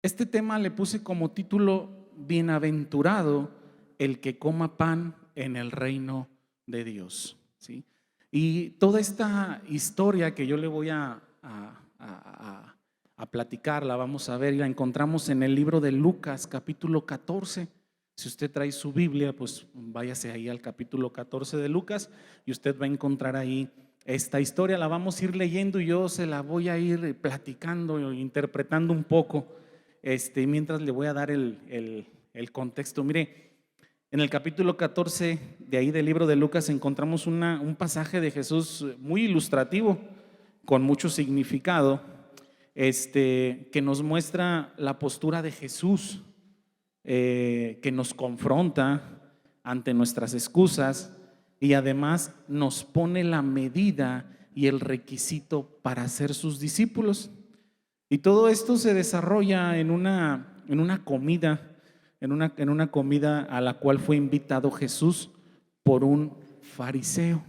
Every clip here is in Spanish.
Este tema le puse como título: Bienaventurado el que coma pan en el reino de Dios, ¿sí? Y toda esta historia que yo le voy a platicar, la vamos a ver y la encontramos en el libro de Lucas, capítulo 14. Si usted trae su Biblia, pues váyase ahí al capítulo 14 de Lucas y usted va a encontrar ahí esta historia. La vamos a ir leyendo y yo se la voy a ir platicando, interpretando un poco, mientras le voy a dar el contexto. Mire, en el capítulo 14 de ahí del libro de Lucas encontramos un pasaje de Jesús muy ilustrativo, con mucho significado, que nos muestra la postura de Jesús, que nos confronta ante nuestras excusas y además nos pone la medida y el requisito para ser sus discípulos. Y todo esto se desarrolla en una comida, en una comida a la cual fue invitado Jesús por un fariseo.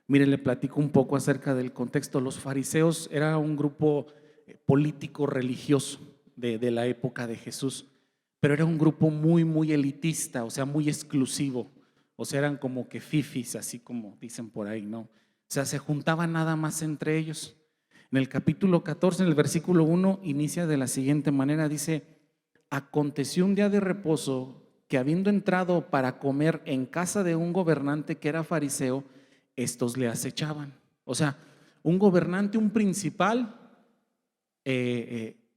Mire, le platico un poco acerca del contexto. Los fariseos era un grupo político religioso de la época de Jesús, pero era un grupo muy, muy elitista, o sea, muy exclusivo. O sea, eran como que fifis, así como dicen por ahí, ¿no? O sea, se juntaban nada más entre ellos. En el capítulo 14, en el versículo 1, inicia de la siguiente manera, dice: aconteció un día de reposo que, habiendo entrado para comer en casa de un gobernante que era fariseo, estos le acechaban. O sea, un gobernante, un principal,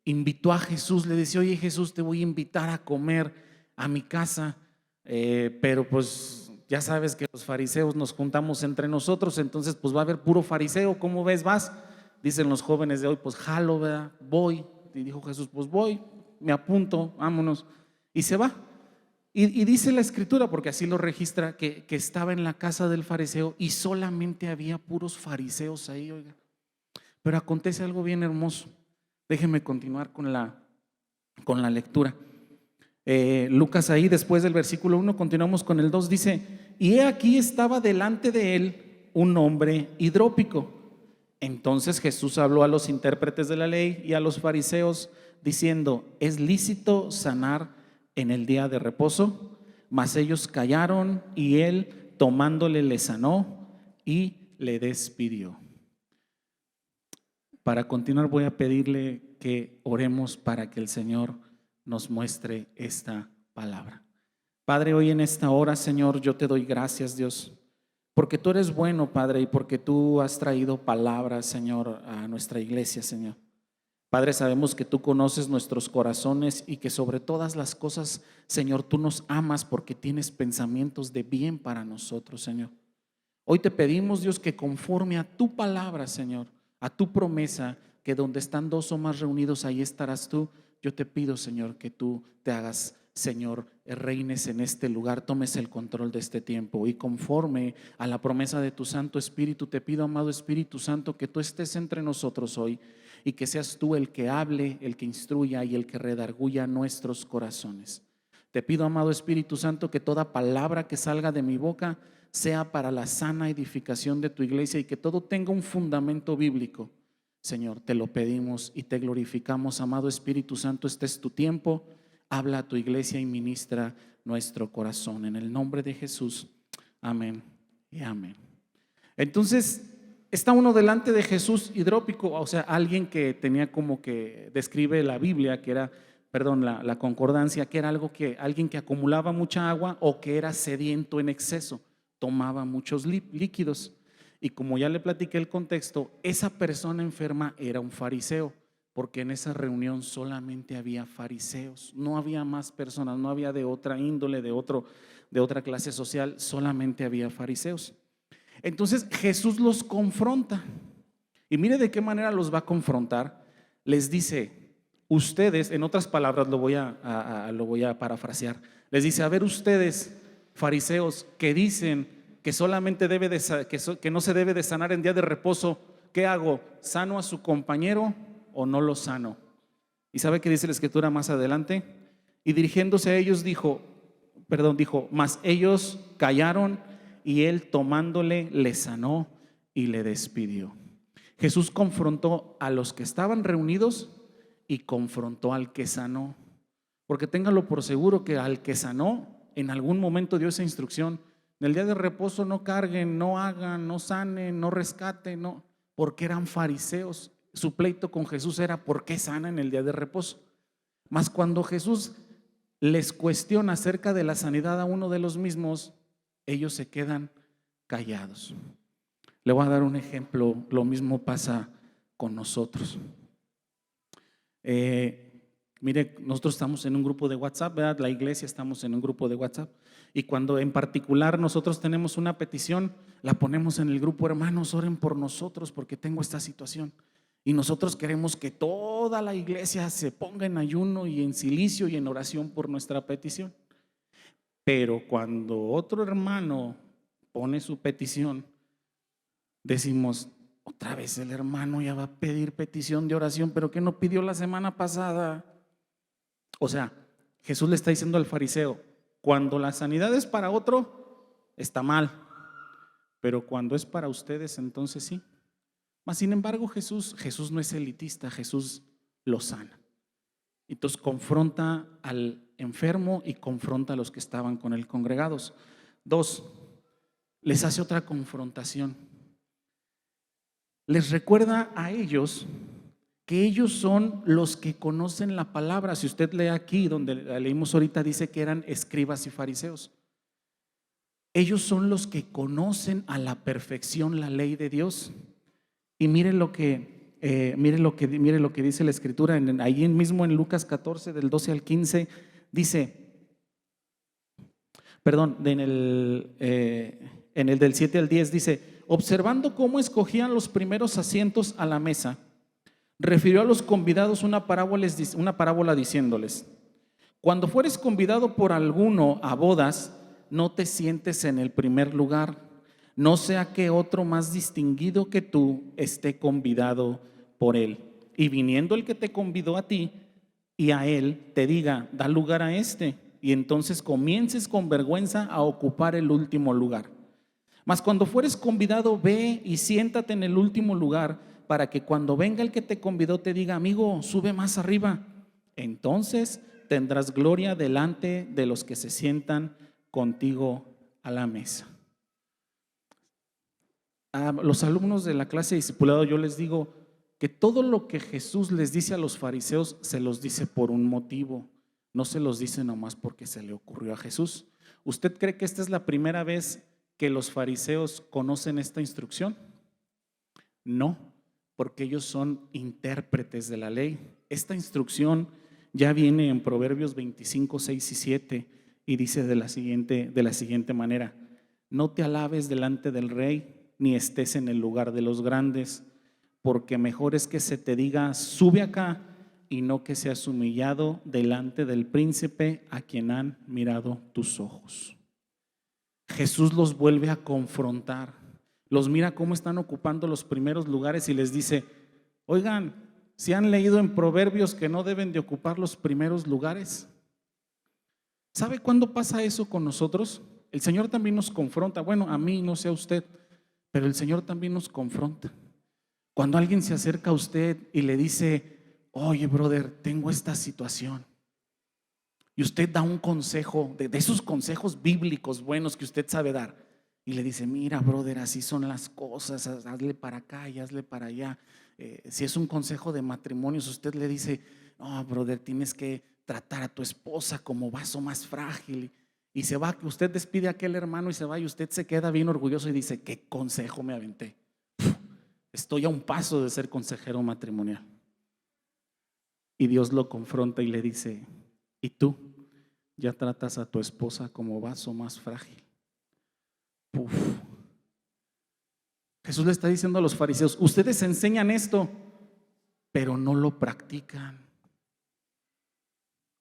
invitó a Jesús, le decía: oye Jesús, te voy a invitar a comer a mi casa, pero pues ya sabes que los fariseos nos juntamos entre nosotros, entonces pues va a haber puro fariseo, ¿cómo ves? ¿Vas? Dicen los jóvenes de hoy, pues jalo, ¿verdad? Voy. Y dijo Jesús: pues voy, me apunto, vámonos. Y se va. Y dice la escritura, porque así lo registra, que estaba en la casa del fariseo y solamente había puros fariseos ahí, oiga. Pero acontece algo bien hermoso. Déjenme continuar con la lectura. Lucas, ahí después del versículo 1, continuamos con el 2, dice: y he aquí estaba delante de él un hombre hidrópico. Entonces Jesús habló a los intérpretes de la ley y a los fariseos diciendo: ¿es lícito sanar en el día de reposo? Mas ellos callaron, y él, tomándole, le sanó y le despidió. Para continuar, voy a pedirle que oremos para que el Señor nos muestre esta palabra. Padre, hoy en esta hora, Señor, yo te doy gracias, Dios, porque tú eres bueno, Padre, y porque tú has traído palabras, Señor, a nuestra iglesia, Señor. Padre, sabemos que tú conoces nuestros corazones y que sobre todas las cosas, Señor, tú nos amas porque tienes pensamientos de bien para nosotros, Señor. Hoy te pedimos, Dios, que conforme a tu palabra, Señor, a tu promesa, que donde están dos o más reunidos, ahí estarás tú. Yo te pido, Señor, que tú te hagas, Señor, reines en este lugar, tomes el control de este tiempo, y conforme a la promesa de tu Santo Espíritu, te pido, amado Espíritu Santo, que tú estés entre nosotros hoy y que seas tú el que hable, el que instruya y el que redarguya nuestros corazones. Te pido, amado Espíritu Santo, que toda palabra que salga de mi boca sea para la sana edificación de tu iglesia y que todo tenga un fundamento bíblico. Señor, te lo pedimos y te glorificamos, amado Espíritu Santo. Este es tu tiempo. Habla a tu iglesia y ministra nuestro corazón. En el nombre de Jesús. Amén y amén. Entonces, está uno delante de Jesús hidrópico, o sea, alguien que tenía, como que describe la Biblia, que era, perdón, la concordancia, que era alguien que acumulaba mucha agua o que era sediento en exceso, tomaba muchos líquidos. Y como ya le platiqué el contexto, esa persona enferma era un fariseo, porque en esa reunión solamente había fariseos, no había más personas, no había de otra índole, de otra clase social, solamente había fariseos. Entonces Jesús los confronta, y mire de qué manera los va a confrontar. Les dice: ustedes, en otras palabras, lo voy a parafrasear, les dice: a ver, ustedes fariseos que dicen que solamente que no se debe de sanar en día de reposo, ¿qué hago? ¿Sano a su compañero o no lo sano? ¿Y sabe qué dice la escritura más adelante? Y dirigiéndose a ellos dijo, mas ellos callaron, y él, tomándole, le sanó y le despidió. Jesús confrontó a los que estaban reunidos y confrontó al que sanó. Porque téngalo por seguro que al que sanó, en algún momento dio esa instrucción: en el día de reposo no carguen, no hagan, no sanen, no rescaten, no, porque eran fariseos. Su pleito con Jesús era: ¿por qué sana en el día de reposo? Mas cuando Jesús les cuestiona acerca de la sanidad a uno de los mismos, ellos se quedan callados. Le voy a dar un ejemplo. Lo mismo pasa con nosotros. Mire, nosotros estamos en un grupo de WhatsApp, ¿verdad? La iglesia estamos en un grupo de WhatsApp, y cuando en particular nosotros tenemos una petición, la ponemos en el grupo: hermanos, oren por nosotros porque tengo esta situación. Y nosotros queremos que toda la iglesia se ponga en ayuno y en cilicio y en oración por nuestra petición. Pero cuando otro hermano pone su petición, decimos: otra vez el hermano ya va a pedir petición de oración, pero ¿qué no pidió la semana pasada? O sea, Jesús le está diciendo al fariseo: cuando la sanidad es para otro, está mal, pero cuando es para ustedes, entonces sí. Mas sin embargo, Jesús no es elitista, Jesús lo sana. Entonces confronta al enfermo y confronta a los que estaban con él congregados. 2, les hace otra confrontación. Les recuerda a ellos que ellos son los que conocen la palabra. Si usted lee aquí, donde la leímos ahorita, dice que eran escribas y fariseos. Ellos son los que conocen a la perfección la ley de Dios. Y mire lo que dice la escritura ahí mismo en Lucas 14 del 12 al 15. Dice, perdón, en el del 7 al 10 dice: observando cómo escogían los primeros asientos a la mesa, refirió a los convidados una parábola diciéndoles: cuando fueres convidado por alguno a bodas, no te sientes en el primer lugar, no sea que otro más distinguido que tú esté convidado por él, y viniendo el que te convidó a ti y a él, te diga: da lugar a este, y entonces comiences con vergüenza a ocupar el último lugar. Mas cuando fueres convidado, ve y siéntate en el último lugar, para que cuando venga el que te convidó te diga: amigo, sube más arriba. Entonces tendrás gloria delante de los que se sientan contigo a la mesa. A los alumnos de la clase de discipulado yo les digo que todo lo que Jesús les dice a los fariseos se los dice por un motivo, no se los dice nomás porque se le ocurrió a Jesús. ¿Usted cree que esta es la primera vez que los fariseos conocen esta instrucción? No, porque ellos son intérpretes de la ley. Esta instrucción ya viene en Proverbios 25, 6 y 7 y dice de la siguiente manera: no te alabes delante del rey, ni estés en el lugar de los grandes, porque mejor es que se te diga: sube acá, y no que seas humillado delante del príncipe a quien han mirado tus ojos. Jesús los vuelve a confrontar, los mira cómo están ocupando los primeros lugares y les dice: oigan, ¿si han leído en Proverbios que no deben de ocupar los primeros lugares? ¿Sabe cuándo pasa eso con nosotros? El Señor también nos confronta. Bueno, a mí, no sé a usted, pero el Señor también nos confronta. Cuando alguien se acerca a usted y le dice: oye, brother, tengo esta situación, y usted da un consejo, de esos consejos bíblicos buenos que usted sabe dar, y le dice: mira, brother, así son las cosas, hazle para acá y hazle para allá. Si es un consejo de matrimonios, usted le dice: no, brother, tienes que tratar a tu esposa como vaso más frágil. Y se va, usted despide a aquel hermano y se va, y usted se queda bien orgulloso y dice: ¿qué consejo me aventé? Estoy a un paso de ser consejero matrimonial. Y Dios lo confronta y le dice: ¿y tú ya tratas a tu esposa como vaso más frágil? Uf. Jesús le está diciendo a los fariseos: ustedes enseñan esto, pero no lo practican.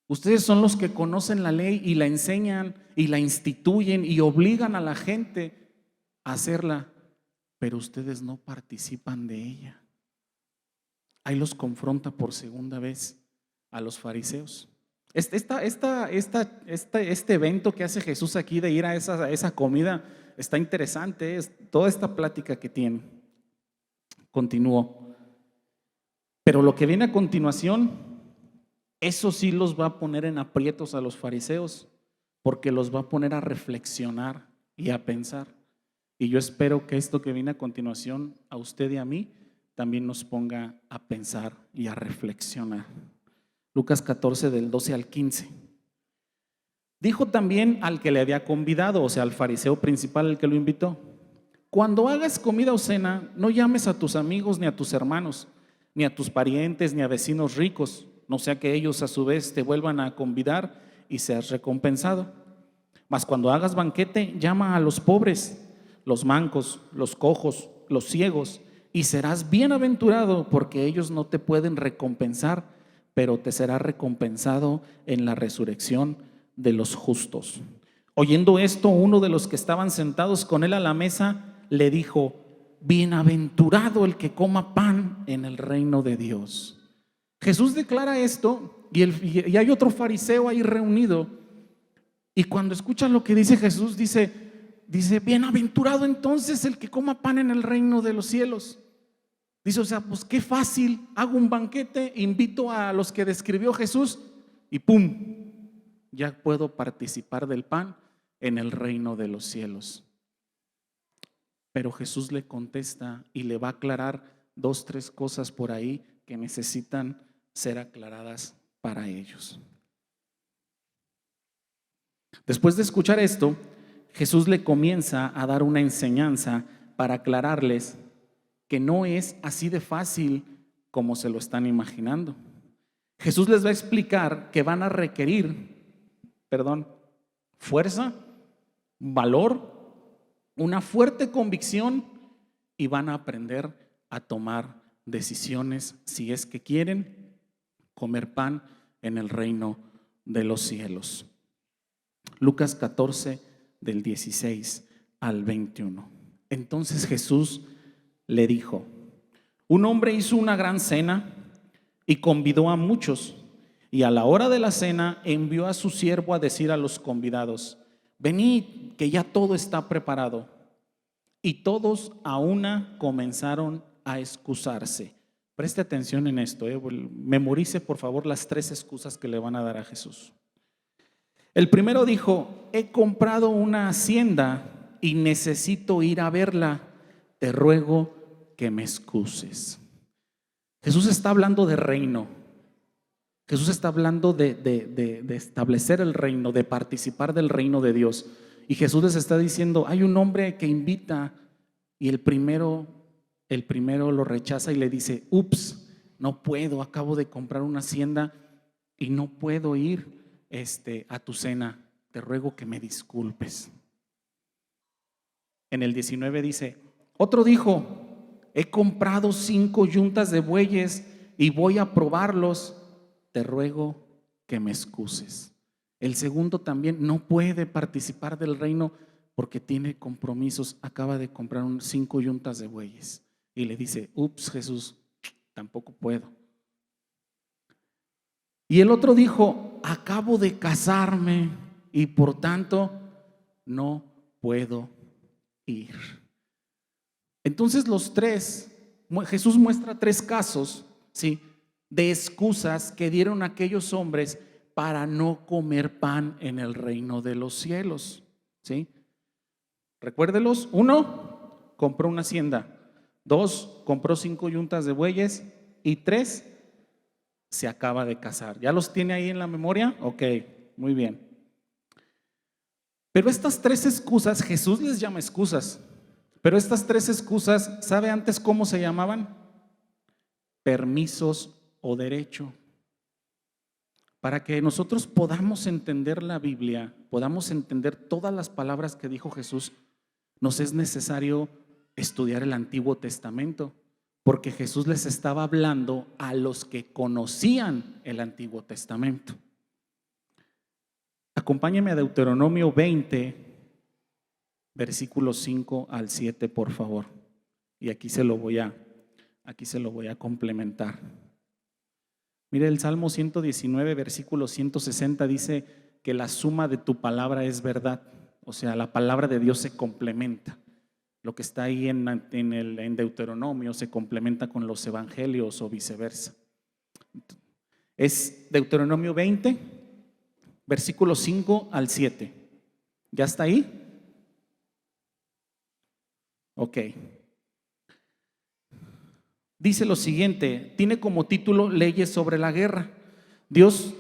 Ustedes son los que conocen la ley y la enseñan y la instituyen y obligan a la gente a hacerla, pero ustedes no participan de ella. Ahí los confronta por segunda vez a los fariseos. Este evento que hace Jesús aquí de ir a esa comida está interesante, toda esta plática que tiene. Continuó. Pero lo que viene a continuación Eso sí los va a poner en aprietos a los fariseos, porque los va a poner a reflexionar y a pensar. Y yo espero que esto que viene a continuación a usted y a mí también nos ponga a pensar y a reflexionar. Lucas 14 del 12 al 15. Dijo también al que le había convidado, o sea, al fariseo principal, el que lo invitó: cuando hagas comida o cena, no llames a tus amigos ni a tus hermanos, ni a tus parientes, ni a vecinos ricos, no sea que ellos a su vez te vuelvan a convidar y seas recompensado. Mas cuando hagas banquete, llama a los pobres, los mancos, los cojos, los ciegos, y serás bienaventurado, porque ellos no te pueden recompensar, pero te será recompensado en la resurrección de los justos. Oyendo esto, uno de los que estaban sentados con él a la mesa le dijo: bienaventurado el que coma pan en el reino de Dios. Jesús declara esto y hay otro fariseo ahí reunido, y cuando escucha lo que dice Jesús, dice: bienaventurado entonces el que coma pan en el reino de los cielos. Dice, o sea, pues qué fácil, hago un banquete, invito a los que describió Jesús y ¡pum!, ya puedo participar del pan en el reino de los cielos. Pero Jesús le contesta y le va a aclarar 2, 3 cosas por ahí que necesitan ser aclaradas para ellos. Después de escuchar esto, Jesús le comienza a dar una enseñanza para aclararles que no es así de fácil como se lo están imaginando. Jesús les va a explicar que van a requerir, fuerza, valor, una fuerte convicción, y van a aprender a tomar decisiones si es que quieren comer pan en el reino de los cielos. Lucas 14 del 16 al 21. Entonces Jesús le dijo: un hombre hizo una gran cena y convidó a muchos, y a la hora de la cena envió a su siervo a decir a los convidados: venid, que ya todo está preparado. Y todos a una comenzaron a excusarse. Preste atención en esto, memorice por favor las 3 excusas que le van a dar a Jesús. El primero dijo: he comprado una hacienda y necesito ir a verla, te ruego que me excuses. Jesús está hablando de reino. Jesús está hablando de establecer el reino, de participar del reino de Dios. Y Jesús les está diciendo: hay un hombre que invita, y el primero lo rechaza y le dice: ups, no puedo, acabo de comprar una hacienda y no puedo ir a tu cena, te ruego que me disculpes. En el 19 dice: otro dijo: he comprado 5 yuntas de bueyes y voy a probarlos, te ruego que me excuses. El segundo también no puede participar del reino porque tiene compromisos, acaba de comprar 5 yuntas de bueyes, y le dice: ups, Jesús, tampoco puedo. Y el otro dijo: acabo de casarme y por tanto no puedo ir. Entonces Jesús muestra 3 casos, ¿sí?, de excusas que dieron aquellos hombres para no comer pan en el reino de los cielos, ¿sí? Recuérdelos: 1, compró una hacienda; 2, compró 5 yuntas de bueyes; y 3, se acaba de casar. ¿Ya los tiene ahí en la memoria? Ok, muy bien. Pero estas 3 excusas, Jesús les llama excusas, pero estas 3 excusas, ¿sabe antes cómo se llamaban? Permisos o derecho. Para que nosotros podamos entender la Biblia, podamos entender todas las palabras que dijo Jesús, nos es necesario estudiar el Antiguo Testamento, porque Jesús les estaba hablando a los que conocían el Antiguo Testamento. Acompáñeme a Deuteronomio 20, versículos 5 al 7, por favor. Y aquí se lo voy a complementar. Mire, el Salmo 119, versículo 160 dice que la suma de tu palabra es verdad. O sea, la palabra de Dios se complementa. Lo que está ahí en Deuteronomio se complementa con los evangelios o viceversa. Es Deuteronomio 20, versículos 5 al 7. ¿Ya está ahí? Ok. Dice lo siguiente, tiene como título Leyes sobre la guerra. Dios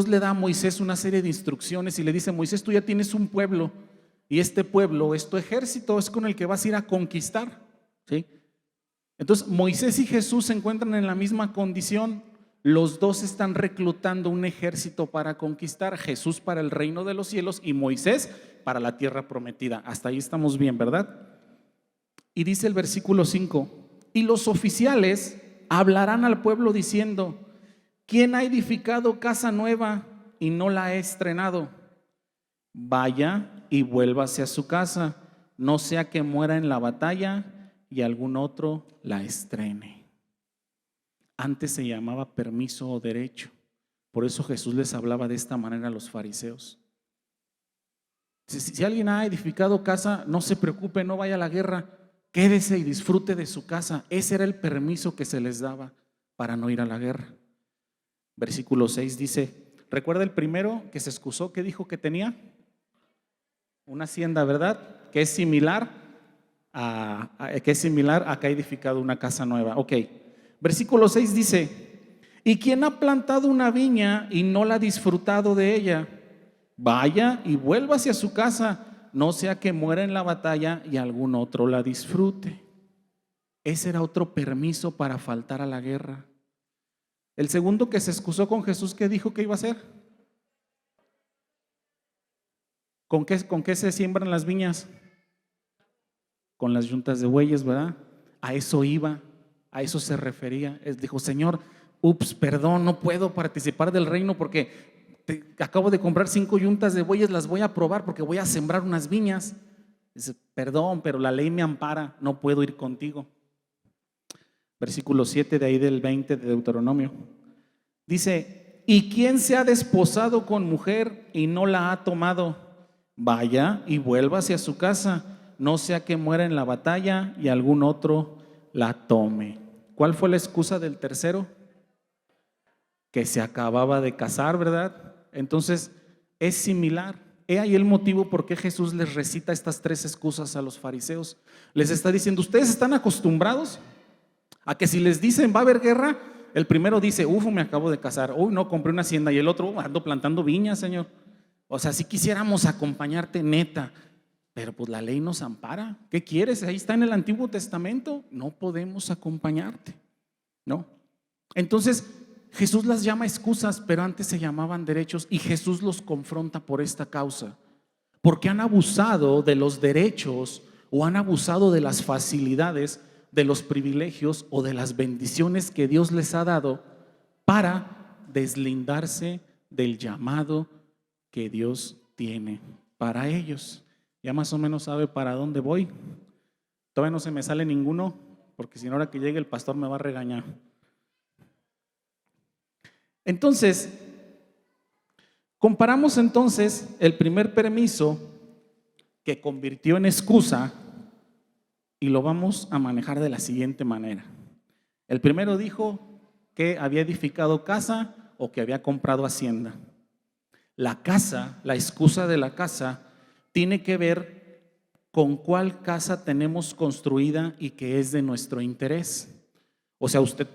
le da a Moisés una serie de instrucciones y le dice: Moisés, tú ya tienes un pueblo y este pueblo es tu ejército, es con el que vas a ir a conquistar, ¿sí? Entonces Moisés y Jesús se encuentran en la misma condición. Los dos están reclutando un ejército para conquistar, Jesús para el reino de los cielos y Moisés para la tierra prometida. Hasta ahí estamos bien, ¿verdad? Y dice el versículo 5: y los oficiales hablarán al pueblo diciendo: ¿quién ha edificado casa nueva y no la ha estrenado? Vaya y vuélvase a su casa, no sea que muera en la batalla y algún otro la estrene. Antes se llamaba permiso o derecho. Por eso Jesús les hablaba de esta manera a los fariseos. Si alguien ha edificado casa, no se preocupe, no vaya a la guerra, quédese y disfrute de su casa. Ese era el permiso que se les daba para no ir a la guerra. Versículo 6 dice, ¿recuerda el primero que se excusó? ¿Qué dijo que tenía? Una hacienda, ¿verdad? Que es similar a que ha edificado una casa nueva. Ok. Versículo 6 dice, ¿y quién ha plantado una viña y no la ha disfrutado de ella? Vaya y vuélvase a su casa, no sea que muera en la batalla y algún otro la disfrute. Ese era otro permiso para faltar a la guerra. El segundo que se excusó con Jesús, ¿qué dijo que iba a hacer? ¿Con qué se siembran las viñas? Con las yuntas de bueyes, ¿verdad? A eso iba, a eso se refería. Él dijo, Señor, perdón, no puedo participar del reino porque acabo de comprar 5 yuntas de bueyes, las voy a probar porque voy a sembrar unas viñas. Dice, perdón, pero la ley me ampara, no puedo ir contigo. Versículo 7 de ahí del 20 de Deuteronomio. Dice, ¿y quién se ha desposado con mujer y no la ha tomado? Vaya y vuélvase a su casa, no sea que muera en la batalla y algún otro la tome. ¿Cuál fue la excusa del tercero? Que se acababa de casar, ¿verdad? Entonces es similar. He ahí el motivo por qué Jesús les recita estas 3 excusas a los fariseos. Les está diciendo, ustedes están acostumbrados a que si les dicen va a haber guerra, el primero dice, me acabo de casar, no, compré una hacienda, y el otro, ando plantando viñas, Señor. O sea, si quisiéramos acompañarte, neta, pero pues la ley nos ampara. ¿Qué quieres? Ahí está en el Antiguo Testamento, no podemos acompañarte, ¿no? Entonces Jesús las llama excusas, pero antes se llamaban derechos, y Jesús los confronta por esta causa, porque han abusado de los derechos o han abusado de las facilidades, de los privilegios o de las bendiciones que Dios les ha dado para deslindarse del llamado que Dios tiene para ellos. Ya más o menos sabe para dónde voy. Todavía no se me sale ninguno, porque si no, ahora que llegue el pastor me va a regañar. Entonces, comparamos entonces el primer permiso que convirtió en excusa y lo vamos a manejar de la siguiente manera. El primero dijo que había edificado casa o que había comprado hacienda. La casa, la excusa de la casa, tiene que ver con cuál casa tenemos construida y que es de nuestro interés. O sea, usted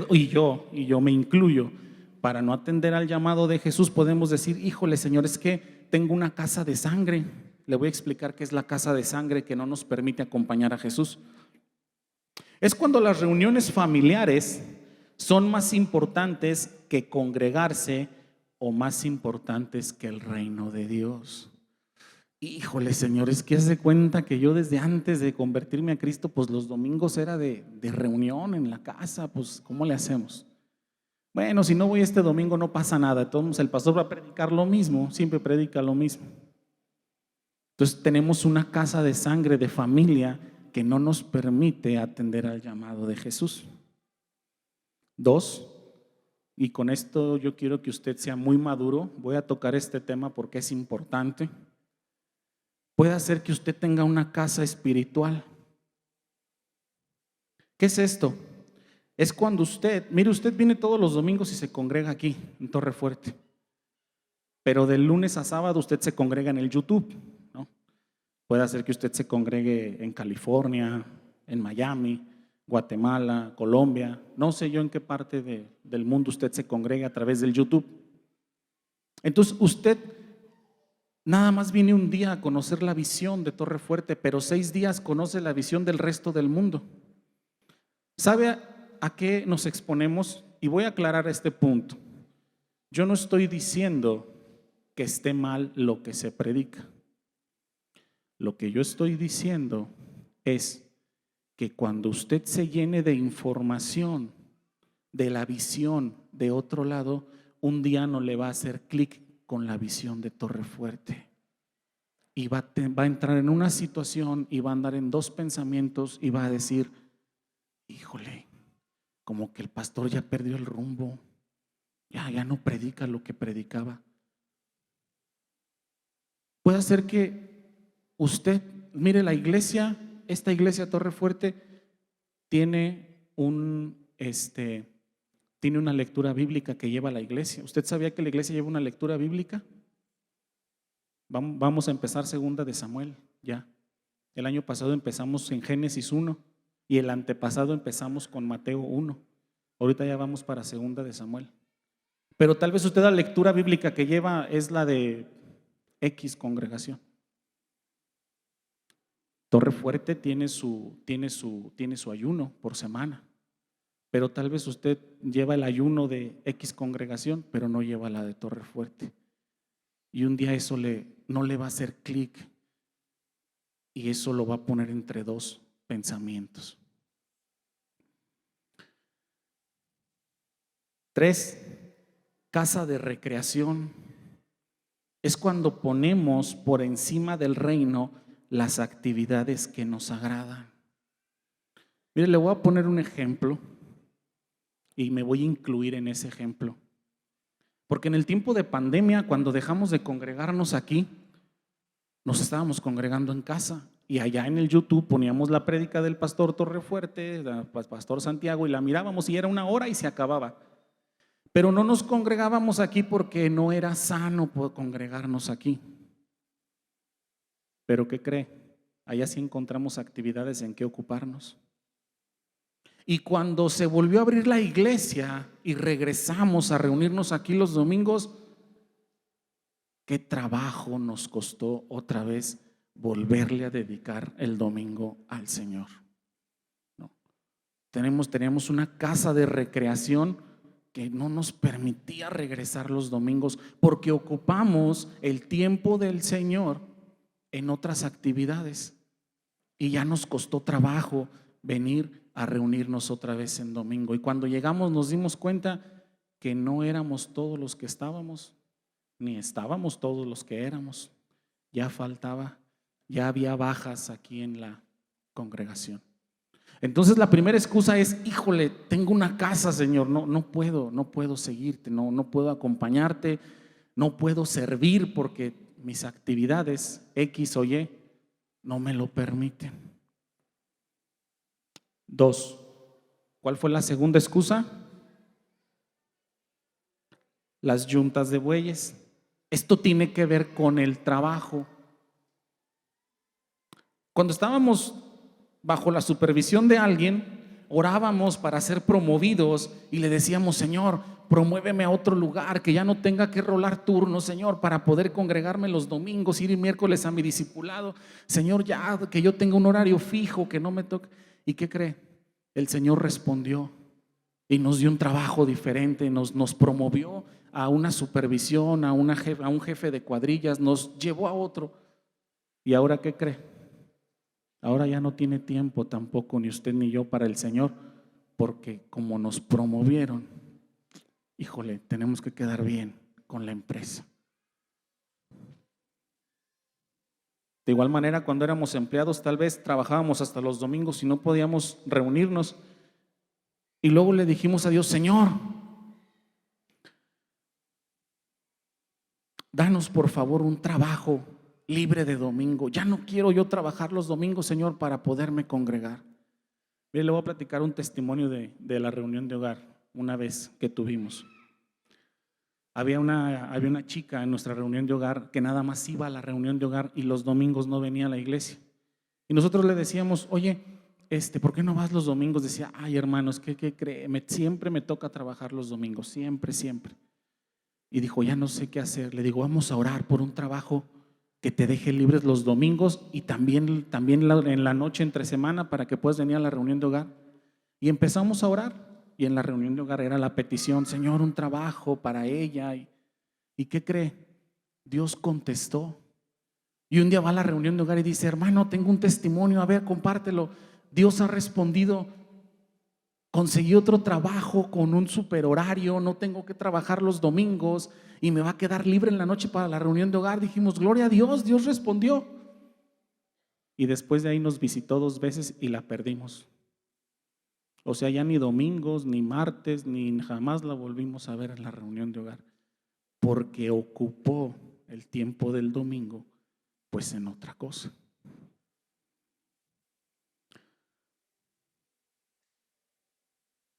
y yo me incluyo, para no atender al llamado de Jesús, podemos decir, híjole, Señor, es que tengo una casa de sangre. Le voy a explicar qué es la casa de sangre que no nos permite acompañar a Jesús. Es cuando las reuniones familiares son más importantes que congregarse o más importantes que el reino de Dios. Híjole, Señor, es que hace cuenta que yo desde antes de convertirme a Cristo, pues los domingos era de reunión en la casa, pues ¿cómo le hacemos? Bueno, si no voy este domingo no pasa nada, entonces el pastor va a predicar lo mismo, siempre predica lo mismo. Entonces tenemos una casa de sangre, de familia, que no nos permite atender al llamado de Jesús. 2, y con esto yo quiero que usted sea muy maduro, voy a tocar este tema porque es importante. Puede hacer que usted tenga una casa espiritual. ¿Qué es esto? es cuando mire, usted viene todos los domingos y se congrega aquí, en Torre Fuerte. Pero del lunes a sábado usted se congrega en el YouTube, ¿no? Puede ser que usted se congregue en California, en Miami, Guatemala, Colombia, no sé yo en qué parte del mundo usted se congrega a través del YouTube. Entonces usted nada más viene un día a conocer la visión de Torre Fuerte, pero 6 días conoce la visión del resto del mundo. ¿Sabe a qué nos exponemos? Y voy a aclarar este punto. Yo no estoy diciendo que esté mal lo que se predica. Lo que yo estoy diciendo es que cuando usted se llene de información, de la visión de otro lado, un día no le va a hacer clic con la visión de Torre Fuerte. Y va a entrar en una situación y va a andar en 2 pensamientos y va a decir, híjole, como que el pastor ya perdió el rumbo, ya no predica lo que predicaba. Puede ser que usted, mire, la iglesia, esta iglesia Torre Fuerte tiene tiene una lectura bíblica que lleva la iglesia. ¿Usted sabía que la iglesia lleva una lectura bíblica? Vamos a empezar segunda de Samuel ya. El año pasado empezamos en Génesis 1 y el antepasado empezamos con Mateo 1. Ahorita ya vamos para segunda de Samuel. Pero tal vez usted la lectura bíblica que lleva es la de X congregación. Torre Fuerte tiene su ayuno por semana, pero tal vez usted lleva el ayuno de X congregación, pero no lleva la de Torre Fuerte. Y un día eso no le va a hacer clic y eso lo va a poner entre 2 pensamientos. 3, casa de recreación. Es cuando ponemos por encima del reino las actividades que nos agradan. Mire, le voy a poner un ejemplo y me voy a incluir en ese ejemplo. Porque en el tiempo de pandemia, cuando dejamos de congregarnos aquí, nos estábamos congregando en casa y allá en el YouTube poníamos la prédica del pastor Torrefuerte, del pastor Santiago, y la mirábamos y era 1 hora y se acababa. Pero no nos congregábamos aquí porque no era sano congregarnos aquí. Pero ¿qué cree? Allá sí encontramos actividades en que ocuparnos. Y cuando se volvió a abrir la iglesia y regresamos a reunirnos aquí los domingos, qué trabajo nos costó otra vez volverle a dedicar el domingo al Señor. ¿No? Teníamos una casa de recreación que no nos permitía regresar los domingos porque ocupamos el tiempo del Señor en otras actividades y ya nos costó trabajo venir a reunirnos otra vez en domingo. Y cuando llegamos nos dimos cuenta que no éramos todos los que estábamos, ni estábamos todos los que éramos. Ya faltaba, ya había bajas aquí en la congregación. Entonces la primera excusa es, híjole, tengo una casa, Señor, no puedo seguirte, no puedo acompañarte, no puedo servir porque mis actividades X o Y no me lo permiten. 2, ¿cuál fue la segunda excusa? Las yuntas de bueyes. Esto tiene que ver con el trabajo. Cuando estábamos bajo la supervisión de alguien, orábamos para ser promovidos y le decíamos, Señor, promuéveme a otro lugar, que ya no tenga que rolar turnos, Señor, para poder congregarme los domingos, ir miércoles a mi discipulado. Señor, ya que yo tenga un horario fijo, que no me toque. ¿Y qué cree? El Señor respondió y nos dio un trabajo diferente, nos promovió a una supervisión, a un jefe de cuadrillas, nos llevó a otro. ¿Y ahora qué cree? Ahora ya no tiene tiempo tampoco ni usted ni yo para el Señor, porque como nos promovieron, híjole, tenemos que quedar bien con la empresa. De igual manera, cuando éramos empleados, tal vez trabajábamos hasta los domingos y no podíamos reunirnos. Y luego le dijimos a Dios, Señor, danos por favor un trabajo libre de domingo. Ya no quiero yo trabajar los domingos, Señor, para poderme congregar. Mire, le voy a platicar un testimonio de la reunión de hogar una vez que tuvimos. Había una chica en nuestra reunión de hogar que nada más iba a la reunión de hogar y los domingos no venía a la iglesia. Y nosotros le decíamos, oye, ¿por qué no vas los domingos? Decía, ay hermanos, ¿qué cree? Siempre me toca trabajar los domingos, siempre, siempre. Y dijo, ya no sé qué hacer. Le digo, vamos a orar por un trabajo que te deje libres los domingos y también en la noche entre semana para que puedas venir a la reunión de hogar. Y empezamos a orar. Y en la reunión de hogar era la petición, Señor, un trabajo para ella. ¿Y qué cree? Dios contestó. Y un día va a la reunión de hogar y dice, hermano, tengo un testimonio, a ver, compártelo. Dios ha respondido, conseguí otro trabajo con un superhorario, no tengo que trabajar los domingos y me va a quedar libre en la noche para la reunión de hogar. Dijimos, gloria a Dios, Dios respondió. Y después de ahí nos visitó 2 veces y la perdimos. O sea, ya ni domingos, ni martes, ni jamás la volvimos a ver en la reunión de hogar, porque ocupó el tiempo del domingo pues en otra cosa.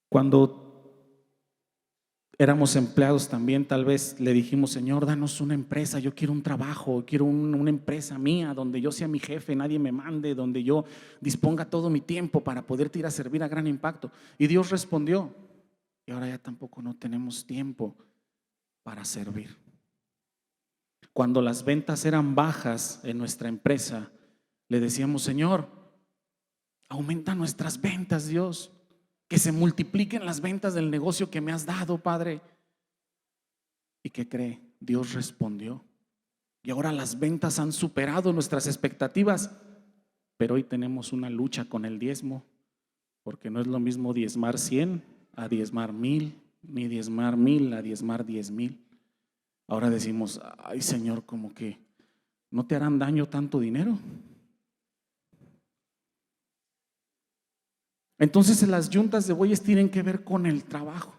Cuando éramos empleados también, tal vez le dijimos, Señor, danos una empresa, yo quiero un trabajo, quiero una empresa mía donde yo sea mi jefe, nadie me mande, donde yo disponga todo mi tiempo para poderte ir a servir a gran impacto. Y Dios respondió, y ahora ya tampoco no tenemos tiempo para servir. Cuando las ventas eran bajas en nuestra empresa, le decíamos, Señor, aumenta nuestras ventas, Dios. Que se multipliquen las ventas del negocio que me has dado, Padre. ¿Y qué cree? Dios respondió. Y ahora las ventas han superado nuestras expectativas. Pero hoy tenemos una lucha con el diezmo, porque no es lo mismo diezmar 100 a diezmar 1000, ni diezmar 1000 a diezmar 10,000. Ahora decimos, ay Señor, como que ¿no te harán daño tanto dinero? Entonces las yuntas de bueyes tienen que ver con el trabajo.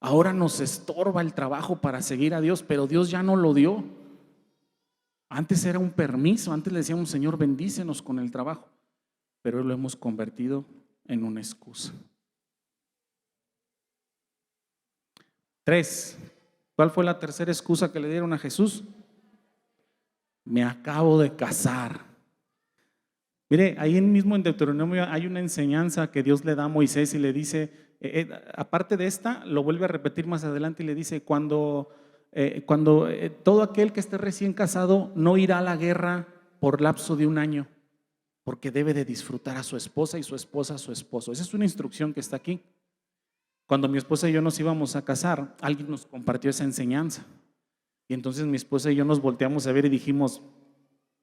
Ahora nos estorba el trabajo para seguir a Dios, pero Dios ya no lo dio. Antes era un permiso, antes le decíamos, Señor, bendícenos con el trabajo, pero hoy lo hemos convertido en una excusa. 3. ¿Cuál fue la tercera excusa que le dieron a Jesús? Me acabo de casar. Mire, ahí mismo en Deuteronomio hay una enseñanza que Dios le da a Moisés y le dice, aparte de esta, lo vuelve a repetir más adelante y le dice, cuando todo aquel que esté recién casado no irá a la guerra por lapso de 1 año, porque debe de disfrutar a su esposa y su esposa a su esposo. Esa es una instrucción que está aquí. Cuando mi esposa y yo nos íbamos a casar, alguien nos compartió esa enseñanza. Y entonces mi esposa y yo nos volteamos a ver y dijimos,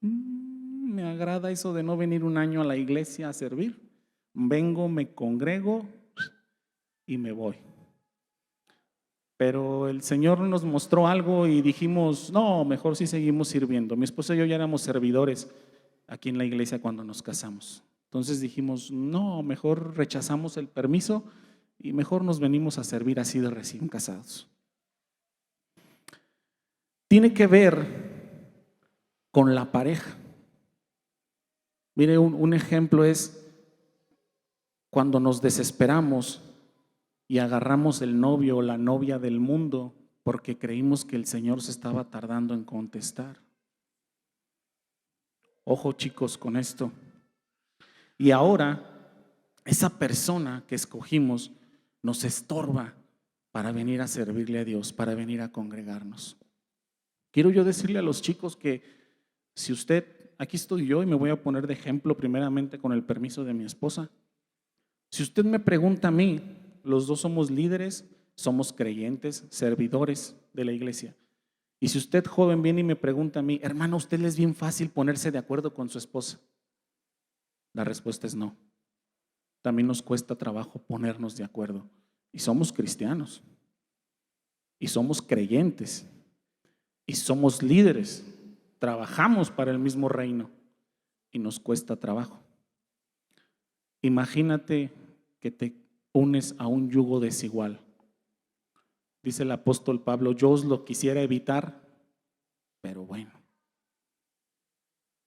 me agrada eso de no venir 1 año a la iglesia a servir. Vengo, me congrego y me voy. Pero el Señor nos mostró algo y dijimos, no, mejor sí seguimos sirviendo. Mi esposa y yo ya éramos servidores aquí en la iglesia cuando nos casamos. Entonces dijimos, no, mejor rechazamos el permiso y mejor nos venimos a servir así de recién casados. Tiene que ver con la pareja. Mire, un ejemplo es cuando nos desesperamos y agarramos el novio o la novia del mundo porque creímos que el Señor se estaba tardando en contestar. Ojo chicos con esto. Y ahora esa persona que escogimos nos estorba para venir a servirle a Dios, para venir a congregarnos. Quiero yo decirle a los chicos que si usted, aquí estoy yo y me voy a poner de ejemplo primeramente con el permiso de mi esposa. Si usted me pregunta a mí, los dos somos líderes, somos creyentes, servidores de la iglesia. Y si usted joven viene y me pregunta a mí, hermano, ¿a usted le es bien fácil ponerse de acuerdo con su esposa? La respuesta es no. También nos cuesta trabajo ponernos de acuerdo. Y somos cristianos. Y somos creyentes. Y somos líderes. Trabajamos para el mismo reino. Y nos cuesta trabajo. Imagínate que te unes a un yugo desigual. Dice el apóstol Pablo, yo os lo quisiera evitar, pero bueno.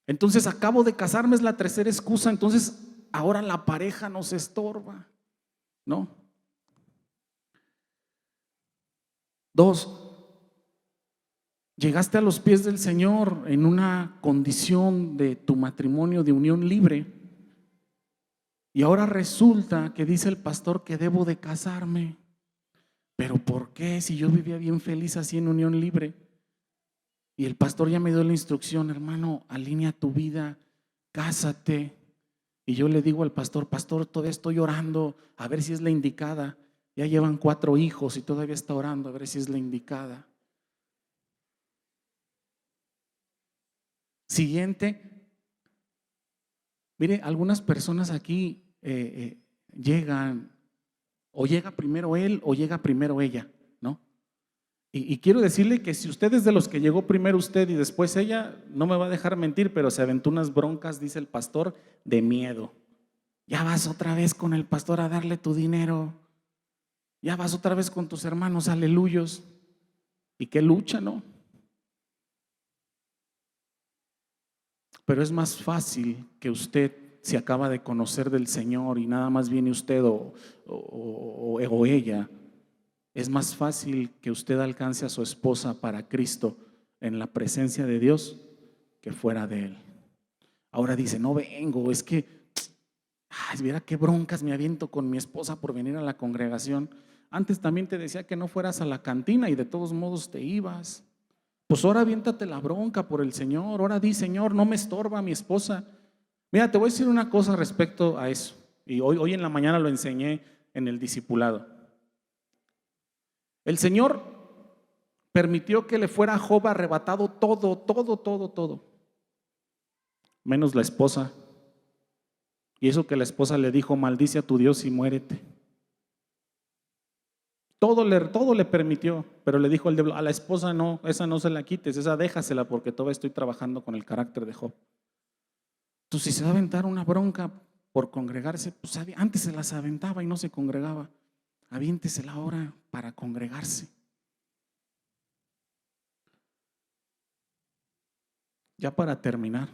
Entonces acabo de casarme, es la tercera excusa. Entonces ahora la pareja nos estorba, ¿no? 2, llegaste a los pies del Señor en una condición de tu matrimonio de unión libre y ahora resulta que dice el pastor que debo de casarme. ¿Pero por qué? Si yo vivía bien feliz así en unión libre. Y el pastor ya me dio la instrucción: hermano, alinea tu vida, cásate. Y yo le digo al pastor: pastor, todavía estoy orando a ver si es la indicada. Ya llevan 4 hijos y todavía está orando a ver si es la indicada. Siguiente. Mire, algunas personas aquí llegan, o llega primero él o llega primero ella, ¿no? Y quiero decirle que si usted es de los que llegó primero usted y después ella, no me va a dejar mentir, pero se aventó unas broncas, dice el pastor, de miedo. Ya vas otra vez con el pastor a darle tu dinero. Ya vas otra vez con tus hermanos aleluyos. Y qué lucha, ¿no? Pero es más fácil que usted, si acaba de conocer del Señor y nada más viene usted o ella, es más fácil que usted alcance a su esposa para Cristo en la presencia de Dios que fuera de Él. Ahora dice: no vengo, es que mira qué broncas me aviento con mi esposa por venir a la congregación. Antes también te decía que no fueras a la cantina y de todos modos te ibas. Pues ahora aviéntate la bronca por el Señor. Ahora di: Señor, no me estorba mi esposa. Mira, te voy a decir una cosa respecto a eso. Y hoy en la mañana lo enseñé en el discipulado. El Señor permitió que le fuera a Job arrebatado todo, menos la esposa. Y eso que la esposa le dijo: maldice a tu Dios y muérete. Todo le permitió, pero le dijo a la esposa: no, esa no se la quites, esa déjasela, porque todavía estoy trabajando con el carácter de Job. Entonces, si se va a aventar una bronca por congregarse, pues antes se las aventaba y no se congregaba. Aviéntesela ahora para congregarse. Ya para terminar,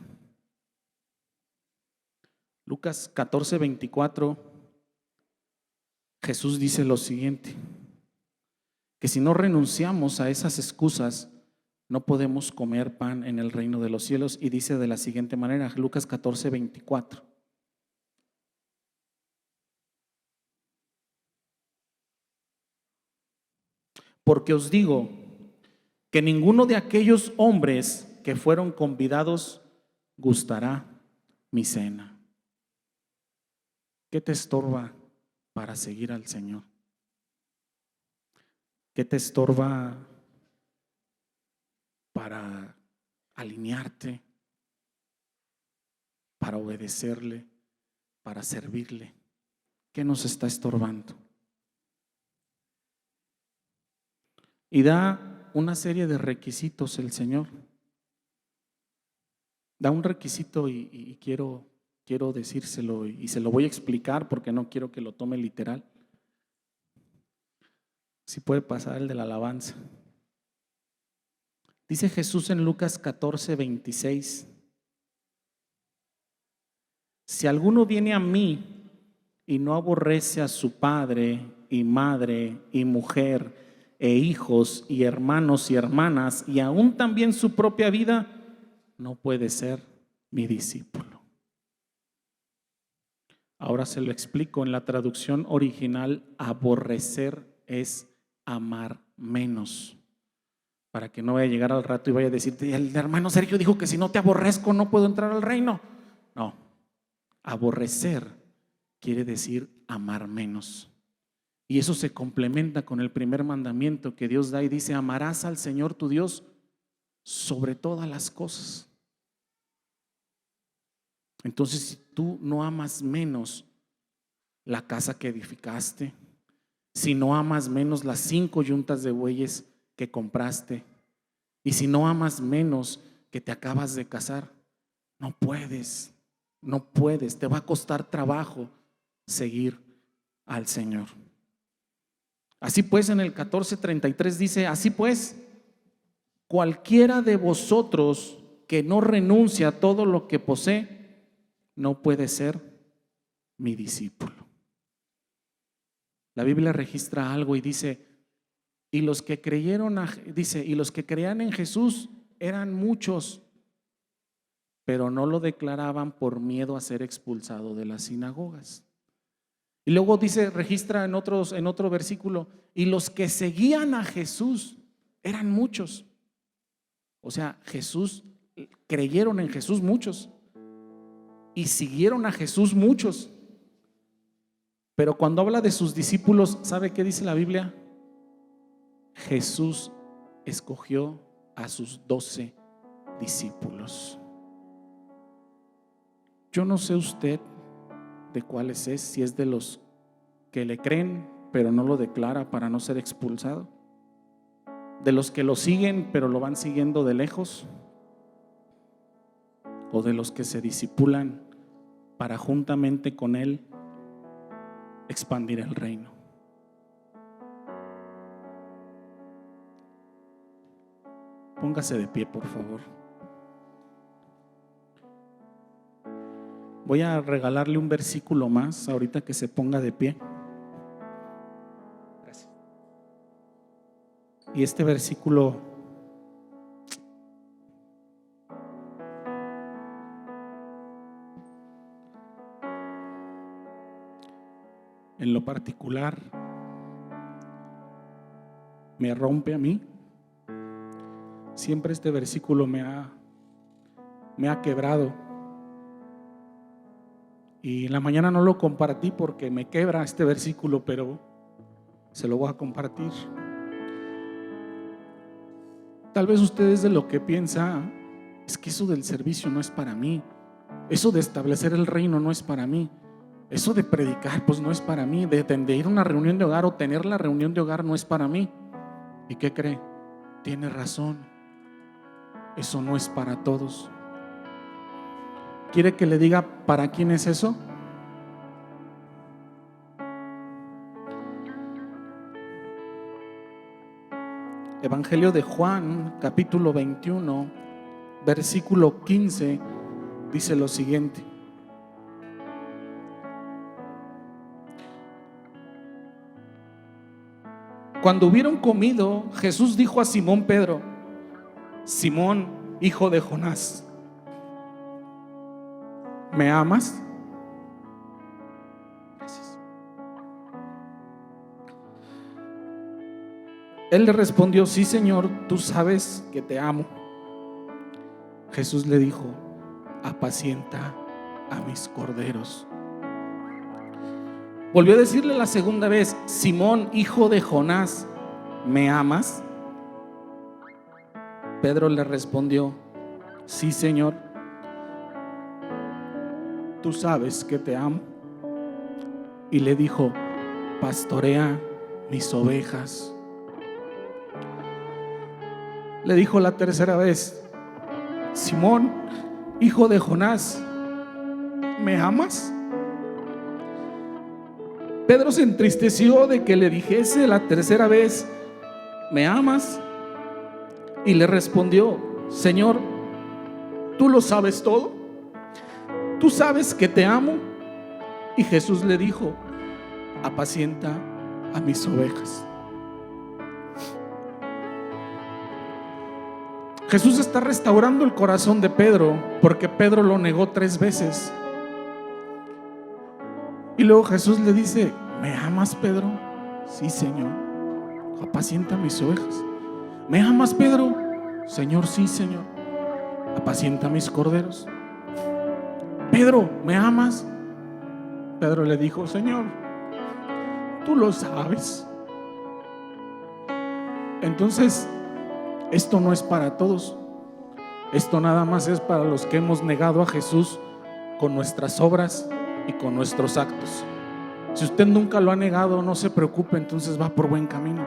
Lucas 14:24, Jesús dice lo siguiente: que si no renunciamos a esas excusas, no podemos comer pan en el reino de los cielos. Y dice de la siguiente manera, Lucas 14:24: porque os digo que ninguno de aquellos hombres que fueron convidados gustará mi cena. ¿Qué te estorba para seguir al Señor? ¿Qué te estorba para alinearte, para obedecerle, para servirle? ¿Qué nos está estorbando? Y da una serie de requisitos el Señor. Da un requisito y quiero decírselo y se lo voy a explicar porque no quiero que lo tome literal. Si puede pasar el de la alabanza. Dice Jesús en Lucas 14:26: si alguno viene a mí y no aborrece a su padre y madre y mujer e hijos y hermanos y hermanas y aún también su propia vida, no puede ser mi discípulo. Ahora se lo explico en la traducción original: aborrecer es amar menos. Para que no vaya a llegar al rato y vaya a decirte: el hermano Sergio dijo que si no te aborrezco no puedo entrar al reino. No, aborrecer quiere decir amar menos. Y eso se complementa con el primer mandamiento que Dios da y dice: amarás al Señor tu Dios sobre todas las cosas. Entonces, si tú no amas menos la casa que edificaste, si no amas menos las 5 yuntas de bueyes que compraste, y si no amas menos que te acabas de casar, no puedes, te va a costar trabajo seguir al Señor. Así pues, en el 14:33 dice: así pues, cualquiera de vosotros que no renuncia a todo lo que posee, no puede ser mi discípulo. La Biblia registra algo y dice, y los que creyeron, y los que creían en Jesús eran muchos, pero no lo declaraban por miedo a ser expulsado de las sinagogas. Y luego dice, registra en otro versículo, y los que seguían a Jesús eran muchos. O sea, creyeron en Jesús muchos y siguieron a Jesús muchos. Pero cuando habla de sus discípulos, ¿sabe qué dice la Biblia? Jesús escogió a sus 12 discípulos. Yo no sé usted de cuáles es, si es de los que le creen pero no lo declara para no ser expulsado, de los que lo siguen pero lo van siguiendo de lejos, o de los que se discipulan para juntamente con él expandir el reino. Póngase de pie, por favor. Voy a regalarle un versículo más ahorita que se ponga de pie. Gracias. Y este versículo en lo particular me rompe a mí. Siempre este versículo me ha quebrado. Y en la mañana no lo compartí porque me quebra este versículo, pero se lo voy a compartir. Tal vez usted es de lo que piensa, es que eso del servicio no es para mí, eso de establecer el reino no es para mí, eso de predicar pues no es para mí, de ir a una reunión de hogar o tener la reunión de hogar no es para mí. ¿Y qué cree? Tiene razón, eso no es para todos. ¿Quiere que le diga para quién es eso? Evangelio de Juan, capítulo 21, versículo 15, dice lo siguiente. Cuando hubieron comido, Jesús dijo a Simón Pedro: Simón, hijo de Jonás, ¿me amas? Gracias. Él le respondió: sí, Señor, tú sabes que te amo. Jesús le dijo: apacienta a mis corderos. Volvió a decirle la segunda vez: Simón, hijo de Jonás, ¿me amas? Pedro le respondió: sí, Señor, tú sabes que te amo. Y le dijo: pastorea mis ovejas. Le dijo la tercera vez: Simón, hijo de Jonás, ¿me amas? Pedro se entristeció de que le dijese la tercera vez: ¿me amas? Y le respondió: Señor, tú lo sabes todo, tú sabes que te amo. Y Jesús le dijo: apacienta a mis ovejas. Jesús está restaurando el corazón de Pedro, porque Pedro lo negó 3 veces. Y luego Jesús le dice: ¿me amas, Pedro? Sí, Señor, apacienta mis ovejas. ¿Me amas, Pedro? Señor, sí, Señor, apacienta mis corderos. Pedro, ¿me amas? Pedro le dijo: Señor, tú lo sabes. Entonces, esto no es para todos. Esto nada más es para los que hemos negado a Jesús con nuestras obras y con nuestros actos. Si usted nunca lo ha negado, no se preocupe, entonces va por buen camino.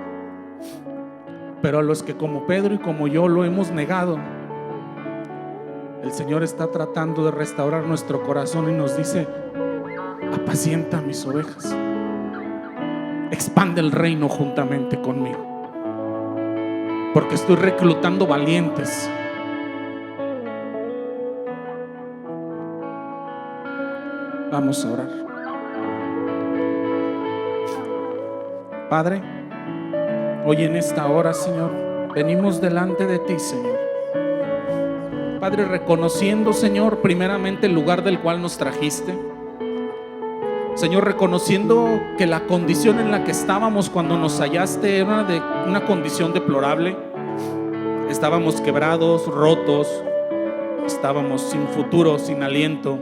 Pero a los que como Pedro y como yo lo hemos negado, el Señor está tratando de restaurar nuestro corazón y nos dice: apacienta mis ovejas, expande el reino juntamente conmigo, porque estoy reclutando valientes. Vamos a orar. Padre, hoy en esta hora, Señor, venimos delante de ti, Señor. Padre, reconociendo, Señor, primeramente el lugar del cual nos trajiste. Señor, reconociendo que la condición en la que estábamos cuando nos hallaste era de una condición deplorable. Estábamos quebrados, rotos, estábamos sin futuro, sin aliento,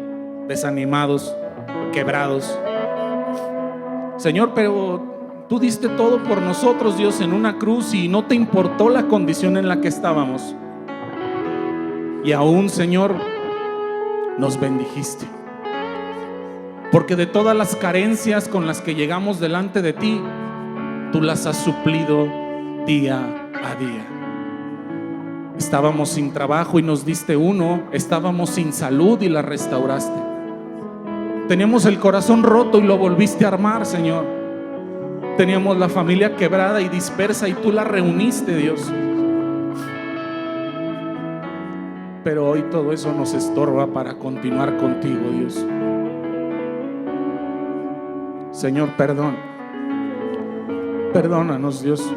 desanimados, quebrados. Señor, pero Tú diste todo por nosotros, Dios, en una cruz, y no te importó la condición en la que estábamos. Y aún, Señor, nos bendijiste. Porque de todas las carencias con las que llegamos delante de ti, Tú las has suplido día a día. Estábamos sin trabajo y nos diste uno. Estábamos sin salud y la restauraste. Teníamos el corazón roto y lo volviste a armar, Señor. Teníamos la familia quebrada y dispersa y Tú la reuniste, Dios. Pero hoy todo eso nos estorba para continuar contigo, Dios. Señor, perdónanos, Dios.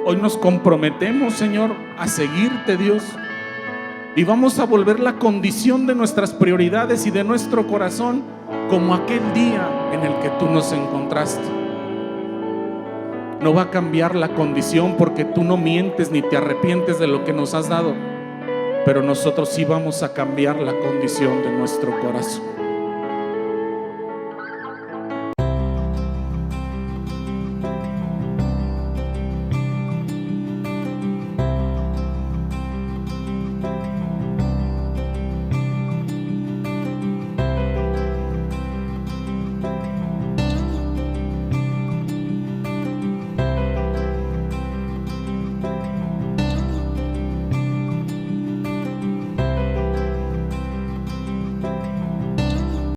Hoy nos comprometemos, Señor, a seguirte, Dios. Y vamos a volver la condición de nuestras prioridades y de nuestro corazón como aquel día en el que Tú nos encontraste. No va a cambiar la condición, porque Tú no mientes ni te arrepientes de lo que nos has dado. Pero nosotros sí vamos a cambiar la condición de nuestro corazón.